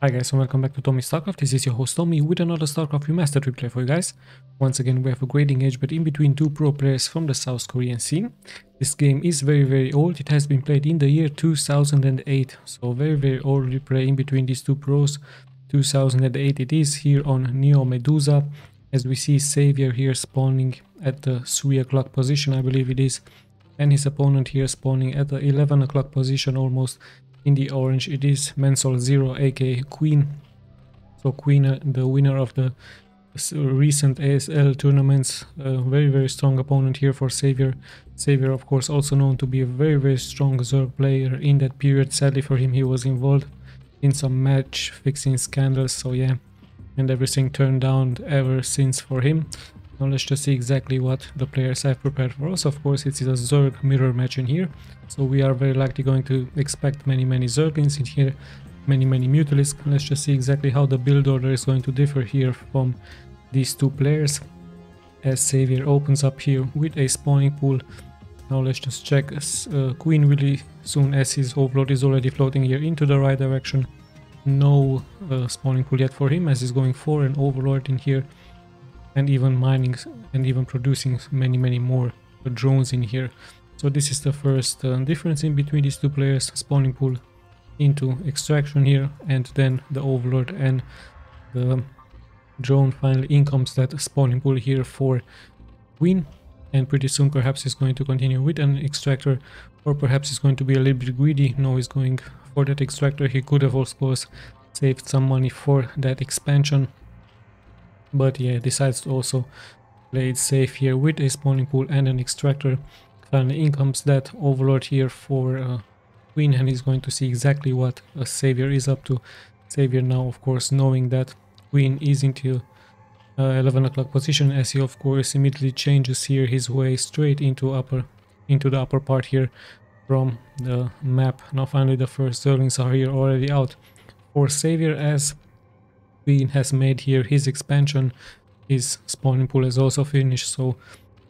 Hi guys and welcome back to Tommy's Starcraft. This is your host Tommy with another Starcraft Remastered replay for you guys. Once again we have a great engagement in between two pro players from the South Korean scene. This game is very old. It has been played in the year 2008. So very old replay in between these two pros. 2008 it is here on Neo Medusa. As we see Savior here spawning at the 3 o'clock position, I believe it is. And his opponent here spawning at the 11 o'clock position almost. In the orange it is Mensol 0 aka Queen. So Queen, the winner of the recent ASL tournaments, very strong opponent here for Savior. Savior of course also known to be a very strong Zerg player in that period. Sadly for him he was involved in some match fixing scandals, so yeah, and everything turned down ever since for him. Now let's just see exactly what the players have prepared for us. Of course it is a Zerg mirror match in here, so we are very likely going to expect many Zerglings in here, many Mutalisks. Let's just see exactly how the build order is going to differ here from these two players, as Savior opens up here with a spawning pool. Now let's just check Queen really soon, as his overlord is already floating here into the right direction. No spawning pool yet for him, as he's going for an overlord in here, and even mining and even producing many more drones in here. So this is the first difference in between these two players. Spawning pool into extraction here, and then the overlord and the drone. Finally in comes that spawning pool here for Queen, and pretty soon perhaps he's going to continue with an extractor, or perhaps he's going to be a little bit greedy. No, he's going for that extractor. He could have of course saved some money for that expansion, but yeah, decides to also play it safe here with a spawning pool and an extractor. Finally in comes that overlord here for Queen, and he's going to see exactly what Savior is up to. Savior now of course knowing that Queen is into 11 o'clock position, as he of course immediately changes here his way straight into the upper part here from the map. Now finally the first Zerglings are here already out for Savior, as Queen has made here his expansion. His spawning pool is also finished, so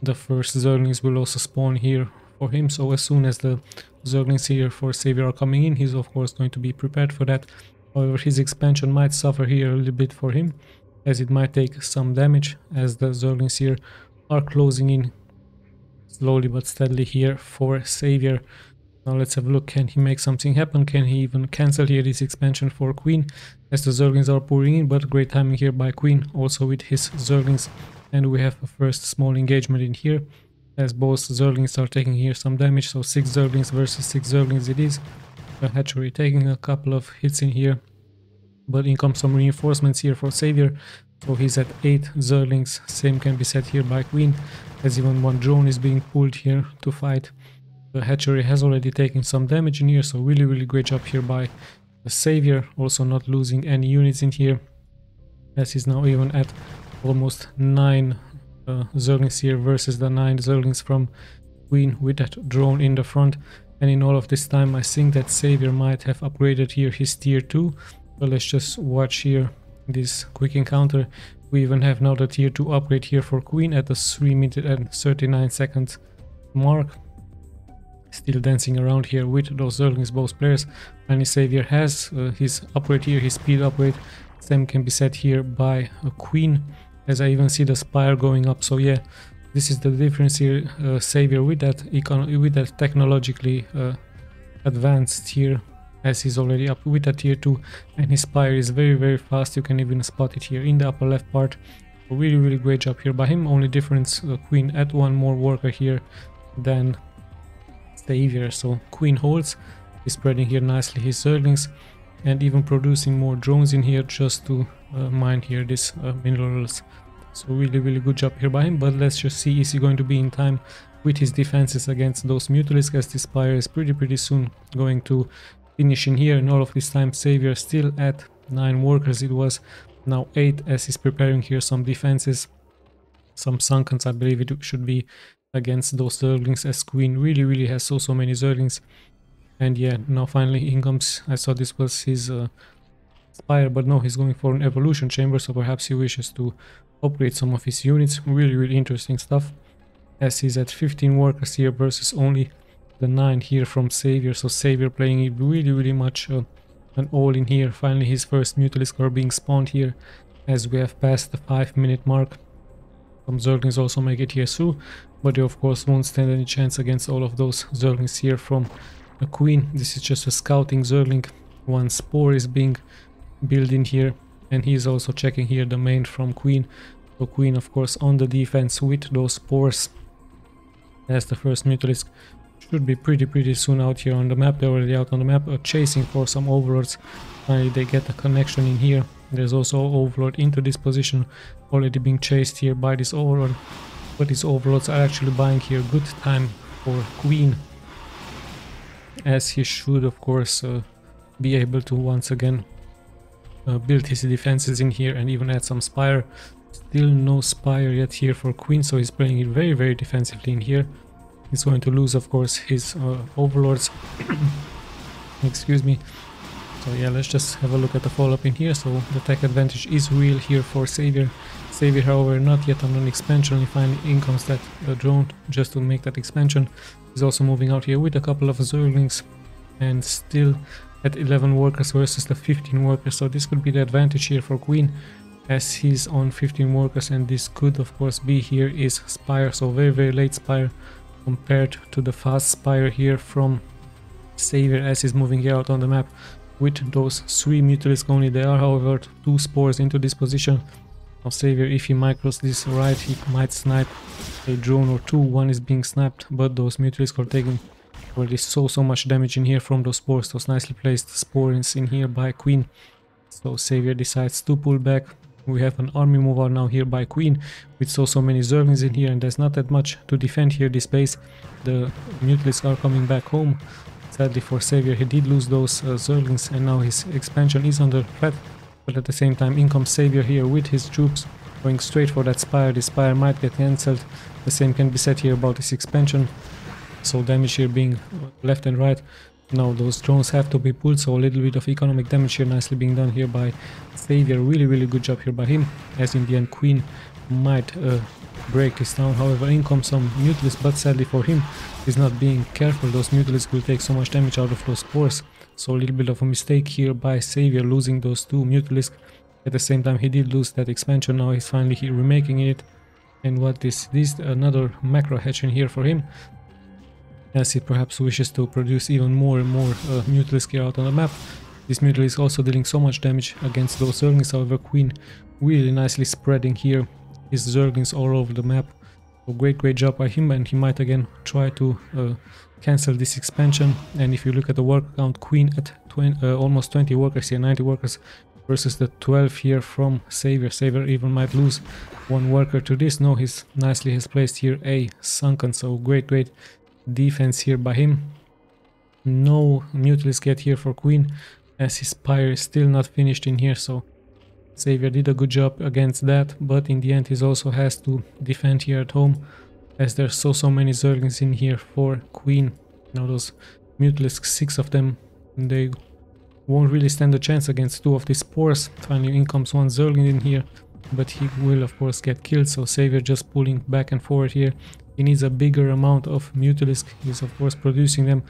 the first Zerglings will also spawn here for him. So as soon as the Zerglings here for Savior are coming in, he's of course going to be prepared for that. However, his expansion might suffer here a little bit for him, as it might take some damage, as the Zerglings here are closing in slowly but steadily here for Savior. Now let's have a look. Can he make something happen? Can he even cancel here this expansion for Queen, as the Zerglings are pouring in? But great timing here by Queen also with his Zerglings, and we have a first small engagement in here, as both Zerglings are taking here some damage. So 6 Zerglings versus 6 Zerglings it is. The hatchery taking a couple of hits in here, but in comes some reinforcements here for Savior. So he's at 8 Zerglings. Same can be said here by Queen, as even one drone is being pulled here to fight. The hatchery has already taken some damage in here, so really great job here by the Savior, also not losing any units in here, as he's now even at almost 9 Zerglings here versus the 9 Zerglings from Queen with that drone in the front. And in all of this time I think that Savior might have upgraded here his tier 2. But let's just watch here this quick encounter. We even have now the tier 2 upgrade here for Queen at the 3 minute and 39 seconds mark. Still dancing around here with those Zerglings, both players. And Savior has his upgrade here, his speed upgrade. Same can be said here by Queen, as I even see the spire going up. So yeah, this is the difference here. Savior with that technologically advanced tier, as he's already up with that tier 2, and his spire is very fast. You can even spot it here in the upper left part. So really great job here by him. Only difference, Queen at one more worker here than Savior. So Queen holds, he's spreading here nicely his Zerglings, and even producing more drones in here just to mine here this minerals. So really good job here by him. But let's just see, is he going to be in time with his defenses against those Mutalisks, as this spire is pretty soon going to finish in here. And all of this time Savior still at 9 workers. It was now 8, as he's preparing here some defenses, some sunkens I believe it should be, against those Zerglings, as Queen really has so many Zerglings. And yeah, now finally in comes, I thought this was his spire, but no, he's going for an evolution chamber, so perhaps he wishes to upgrade some of his units. Really interesting stuff, as he's at 15 workers here versus only the 9 here from Savior. So Savior playing it really much an all in here. Finally his first Mutalisk are being spawned here as we have passed the 5-minute mark. Some Zerglings also make it here through, but they of course won't stand any chance against all of those Zerglings here from a Queen. This is just a scouting Zergling. One Spore is being built in here, and he's also checking here the main from Queen. So Queen of course on the defense with those Spores, as the first Mutalisk should be pretty soon out here on the map. They're already out on the map, chasing for some Overlords. Finally they get a connection in here. There's also Overlord into this position, already being chased here by this Overlord, but these Overlords are actually buying here good time for Queen, as he should of course be able to once again build his defenses in here and even add some Spire. Still no Spire yet here for Queen, so he's playing it very defensively in here. He's going to lose of course his Overlords. Excuse me. So yeah, let's just have a look at the follow-up in here. So the tech advantage is real here for Savior. Savior however not yet on an expansion. He finally in comes that drone just to make that expansion. He's also moving out here with a couple of Zerglings, and still at 11 workers versus the 15 workers. So this could be the advantage here for Queen, as he's on 15 workers, and this could of course be here is Spire. So very late Spire compared to the fast Spire here from Savior, as he's moving here out on the map with those 3 Mutalisks only. There are however 2 Spores into this position. Now Savior, if he micros this right, he might snipe a drone or 2. One is being sniped, but those Mutalisks are taking already so much damage in here from those Spores. Those nicely placed Spores in here by Queen. So Savior decides to pull back. We have an army move out now here by Queen with so many Zerglings in here, and there's not that much to defend here this base. The Mutalisks are coming back home. Sadly for Savior, he did lose those Zerglings, and now his expansion is under threat. But at the same time, in comes Savior here with his troops going straight for that Spire. The Spire might get cancelled. The same can be said here about this expansion. So damage here being left and right. Now those drones have to be pulled, so a little bit of economic damage here nicely being done here by Savior. Really good job here by him, as in the end Queen might break this down. However, in comes some Mutalisks, but sadly for him, he's not being careful. Those Mutalisks will take so much damage out of those Spores. So a little bit of a mistake here by Savior, losing those 2 Mutalisks. At the same time, he did lose that expansion. Now he's finally here remaking it. And what is this? Another macro hatch in here for him, as he perhaps wishes to produce even more and more Mutalisks here out on the map. This Mutalisk also dealing so much damage against those Zerglings. However, Queen really nicely spreading here his Zerglings all over the map. So great job by him, and he might again try to cancel this expansion. And if you look at the worker count, Queen at almost 20 workers here, 90 workers versus the 12 here from Savior. Savior even might lose 1 worker to this. No, he's nicely has placed here a sunken. So great defense here by him. No Mutalisk yet here for Queen, as his Spire is still not finished in here. So Savior did a good job against that, but in the end he also has to defend here at home, as there's so many Zerglings in here for Queen. Now those Mutalisks, 6 of them, they won't really stand a chance against 2 of these Spores. Finally in comes 1 Zergling in here, but he will of course get killed. So Savior just pulling back and forward here. He needs a bigger amount of Mutalisk. He's of course producing them,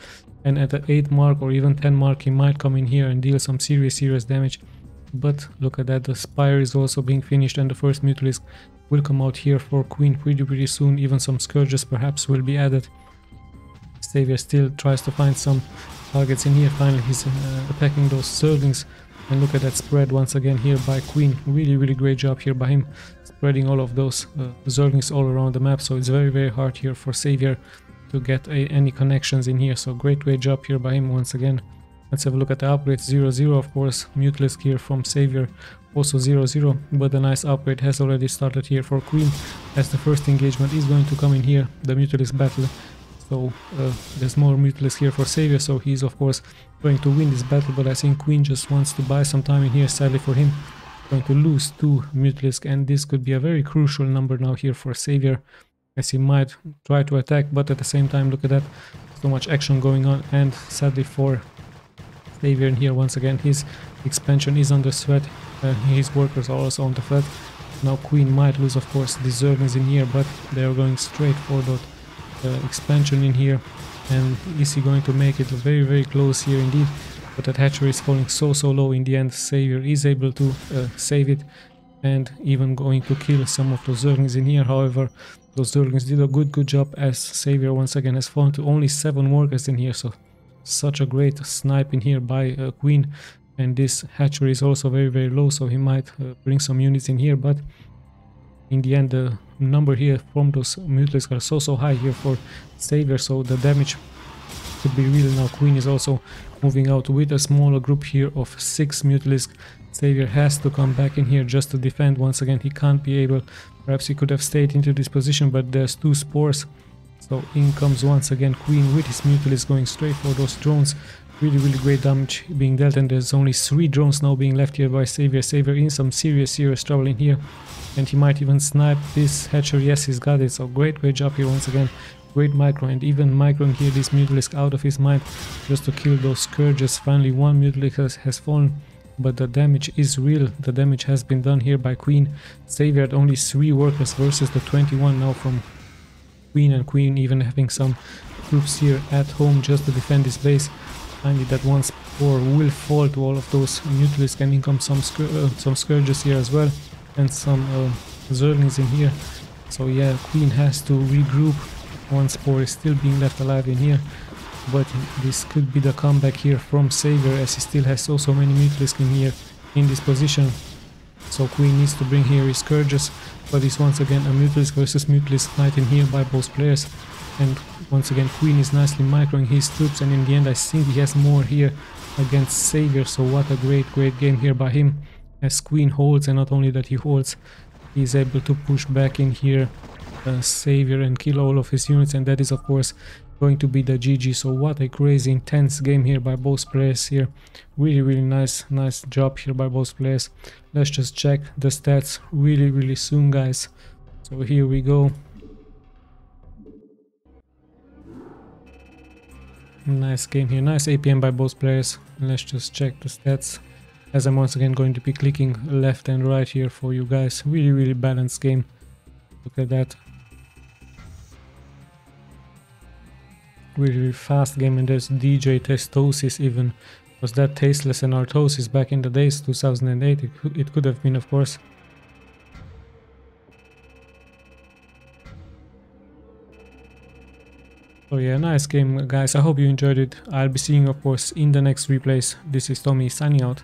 and at the 8 mark or even 10 mark he might come in here and deal some serious damage. But look at that, the Spire is also being finished, and the first Mutalisk will come out here for Queen pretty soon. Even some Scourges perhaps will be added. Savior still tries to find some targets in here. Finally he's attacking those Zerglings, and look at that spread once again here by Queen. Really great job here by him, spreading all of those Zerglings all around the map. So it's very hard here for Savior to get any connections in here. So great job here by him once again. Let's have a look at the upgrades. 0-0 of course, Mutalisk here from Savior, also 0-0, but a nice upgrade has already started here for Queen, as the first engagement is going to come in here, the Mutalisk battle. So there's more Mutalisk here for Savior, so he's of course going to win this battle, but I think Queen just wants to buy some time in here. Sadly for him, going to lose 2 Mutalisk, and this could be a very crucial number now here for Savior, as he might try to attack, but at the same time, look at that, so much action going on. And sadly for Savior in here, once again his expansion is under threat, his workers are also under threat. Now Queen might lose of course the Zerglings in here, but they are going straight for that expansion in here. And is he going to make it? Very close here indeed. but that hatchery is falling so low. In the end, Savior is able to save it, and even going to kill some of those Zerglings in here. However, those Zerglings did a good job, as Savior once again has fallen to only 7 workers in here. So such a great snipe in here by Queen, and this hatchery is also very low, so he might bring some units in here, but in the end the number here from those Mutalisks are so high here for Savior, so the damage could be real. Now Queen is also moving out with a smaller group here of 6 Mutalisks. Savior has to come back in here just to defend. Once again, he can't be able, perhaps he could have stayed into this position, but there's 2 spores. So in comes once again Queen with his Mutalisks going straight for those drones. Really great damage being dealt, and there's only 3 drones now being left here by Savior. Savior in some serious trouble in here, and he might even snipe this hatchery. Yes, he's got it. So great job here once again. Great micro, and even microing here this Mutalisk out of his mind just to kill those Scourges. Finally 1 Mutalisk has fallen, but the damage is real. The damage has been done here by Queen. Savior had only 3 workers versus the 21 now from Queen, and Queen even having some troops here at home just to defend this base. Finally that one spore will fall to all of those Mutalisks, and in come some Scourges here as well, and some Zerglings in here. So yeah, Queen has to regroup. 1 spore is still being left alive in here, but this could be the comeback here from Savior, as he still has so many Mutalisks in here in this position. So Queen needs to bring here his Scourges, but it's once again a Mutalisk versus Mutalisk fight in here by both players. And once again Queen is nicely microing his troops, and in the end I think he has more here against Savior. So what a great game here by him, as Queen holds, and not only that he holds, he's able to push back in here Savior and kill all of his units, and that is of course going to be the GG. So what a crazy intense game here by both players here. Really nice job here by both players. Let's just check the stats really soon, guys. So here we go. Nice game here, nice APM by both players. Let's just check the stats, as I'm once again going to be clicking left and right here for you guys. Really balanced game. Look at that. Really fast game, and there's DJ Testosis even. Was that Tasteless and Artosis back in the days, 2008? It could have been, of course. So yeah, nice game, guys. I hope you enjoyed it. I'll be seeing you, of course, in the next replays. This is Tommy signing out.